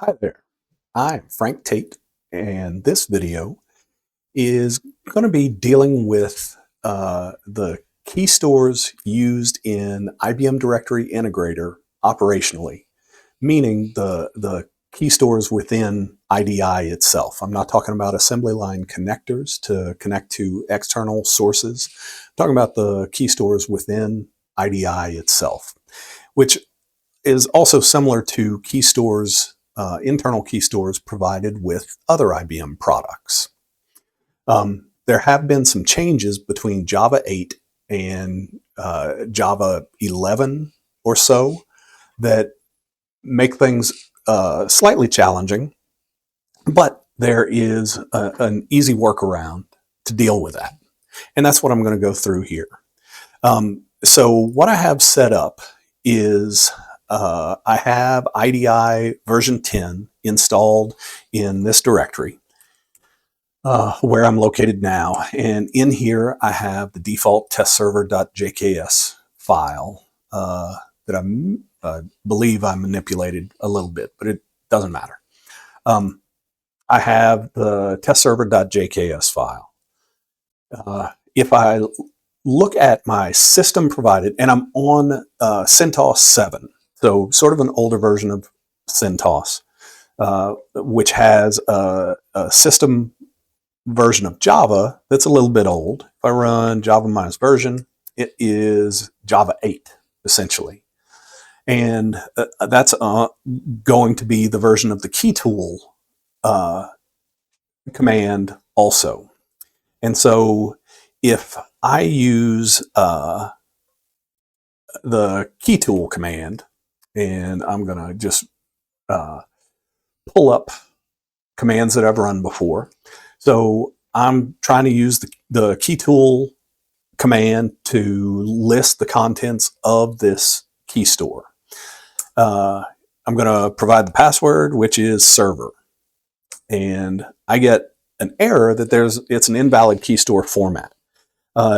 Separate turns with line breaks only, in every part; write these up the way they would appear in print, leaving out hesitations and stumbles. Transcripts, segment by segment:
Hi there, I'm Frank Tate, and this video is going to be dealing with the key stores used in IBM Directory Integrator operationally, meaning the key stores within IDI itself. I'm not talking about assembly line connectors to connect to external sources. I'm talking about the key stores within IDI itself, which is also similar to key stores, internal key stores provided with other IBM products. There have been some changes between Java 8 and Java 11 or so that make things slightly challenging, but there is an easy workaround to deal with that. And that's what I'm going to go through here. So what I have set up is I have IDI version 10 installed in this directory where I'm located now. And in here, I have the default testserver.jks file that I believe I manipulated a little bit, but it doesn't matter. I have the testserver.jks file. If I look at my system provided, and I'm on CentOS 7, so sort of an older version of CentOS, which has a system version of Java that's a little bit old. If I run Java minus version, it is Java 8, essentially. And that's going to be the version of the keytool command also. And so if I use the keytool command, and I'm going to just pull up commands that I've run before. So I'm trying to use the keytool command to list the contents of this key store. I'm going to provide the password, which is server. And I get an error that it's an invalid key store format.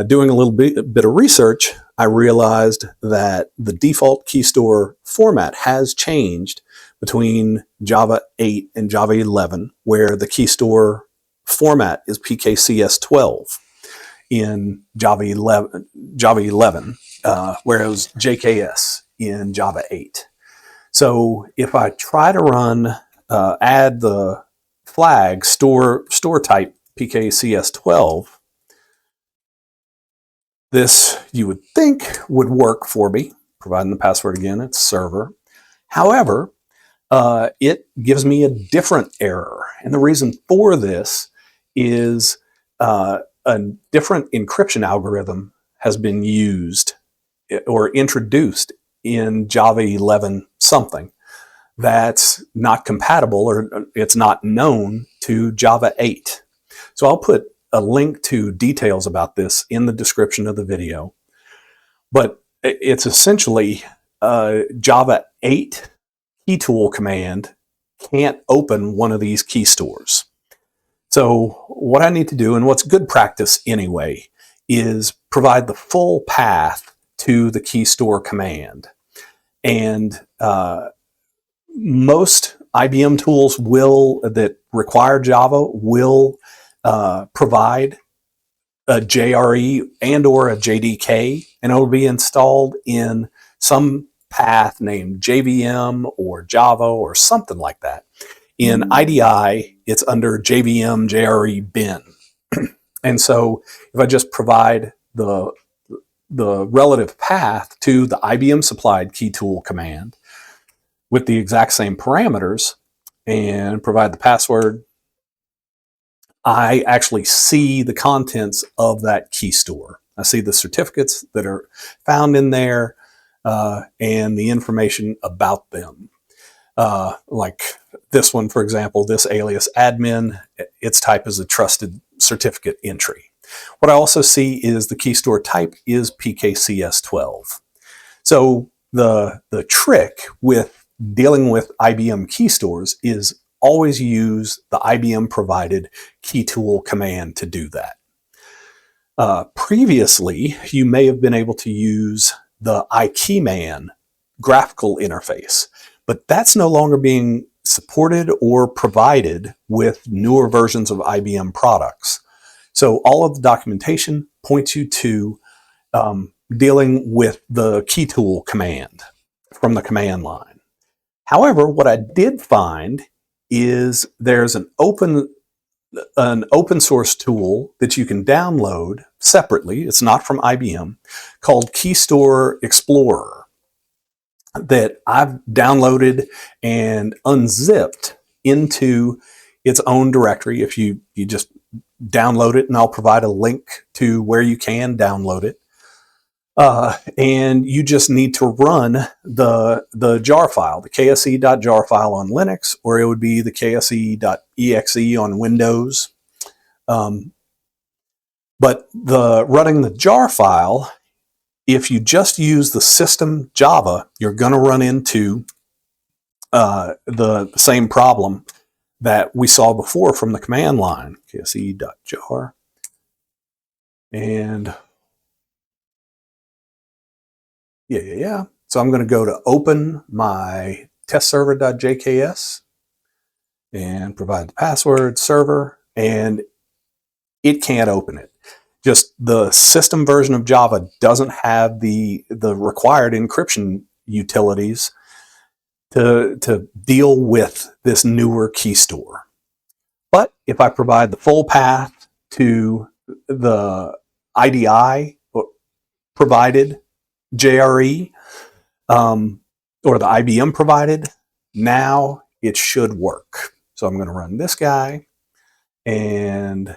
Doing a little bit of research, I realized that the default key store format has changed between Java 8 and Java 11, where the key store format is PKCS12 in Java 11, whereas JKS in Java 8. So if I try to run, add the flag store type PKCS12, this, you would think, would work for me, providing the password again, it's server. However, it gives me a different error. And the reason for this is a different encryption algorithm has been used or introduced in Java 11 something that's not compatible, or it's not known to Java 8. So I'll put a link to details about this in the description of the video. But it's essentially Java 8 keytool command can't open one of these key stores. So what I need to do, and what's good practice anyway, is provide the full path to the key store command. And most IBM tools that require Java will provide a JRE and or a JDK, and it will be installed in some path named JVM or Java or something like that. In IDI, it's under JVM JRE bin. And so if I just provide the relative path to the IBM supplied keytool command with the exact same parameters and provide the password, I actually see the contents of that key store. I see the certificates that are found in there and the information about them. Like this one, for example, this alias admin, its type is a trusted certificate entry. What I also see is the key store type is PKCS12. So the trick with dealing with IBM key stores is always use the IBM provided keytool command to do that. Previously, you may have been able to use the iKeyman graphical interface, but that's no longer being supported or provided with newer versions of IBM products. So all of the documentation points you to dealing with the key tool command from the command line. However, what I did find is there's an open source tool that you can download separately. It's not from IBM, called Keystore Explorer, that I've downloaded and unzipped into its own directory. If you just download it, and I'll provide a link to where you can download it. And you just need to run the jar file, the kse.jar file on Linux, or it would be the kse.exe on Windows. But running the jar file, if you just use the system Java, you're going to run into the same problem that we saw before from the command line, kse.jar. And yeah. So I'm going to go to open my testserver.jks and provide the password server, and it can't open it. Just the system version of Java doesn't have the required encryption utilities to deal with this newer key store. But if I provide the full path to the IDI provided JRE, or the IBM provided, now it should work. So I'm going to run this guy, and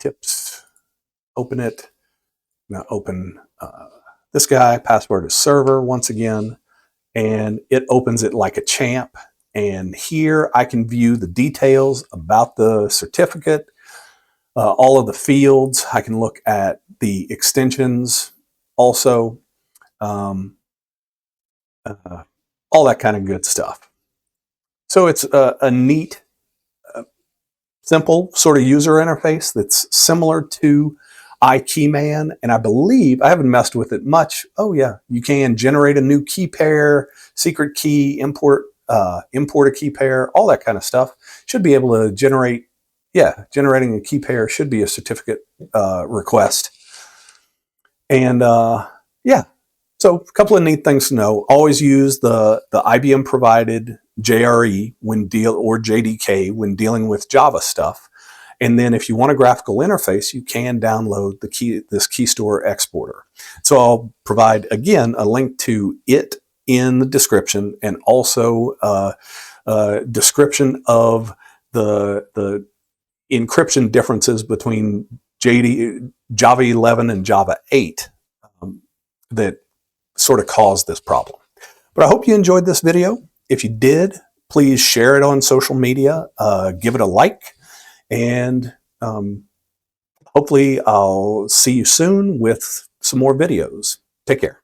tips, open it. I'm going to open this guy, password is server once again, and it opens it like a champ. And here I can view the details about the certificate, all of the fields. I can look at the extensions also. All that kind of good stuff. So it's a neat, simple sort of user interface that's similar to iKeyman, and I believe, I haven't messed with it much. Oh yeah, you can generate a new key pair, secret key, import a key pair, all that kind of stuff. Should be able to generate, generating a key pair should be a certificate request. And so a couple of neat things to know. Always use the IBM provided JRE or JDK when dealing with Java stuff. And then if you want a graphical interface, you can download this Keystore exporter. So I'll provide, again, a link to it in the description, and also a description of the encryption differences between Java 11 and Java 8 that sort of caused this problem. But I hope you enjoyed this video. If you did, please share it on social media, give it a like, and hopefully I'll see you soon with some more videos. Take care.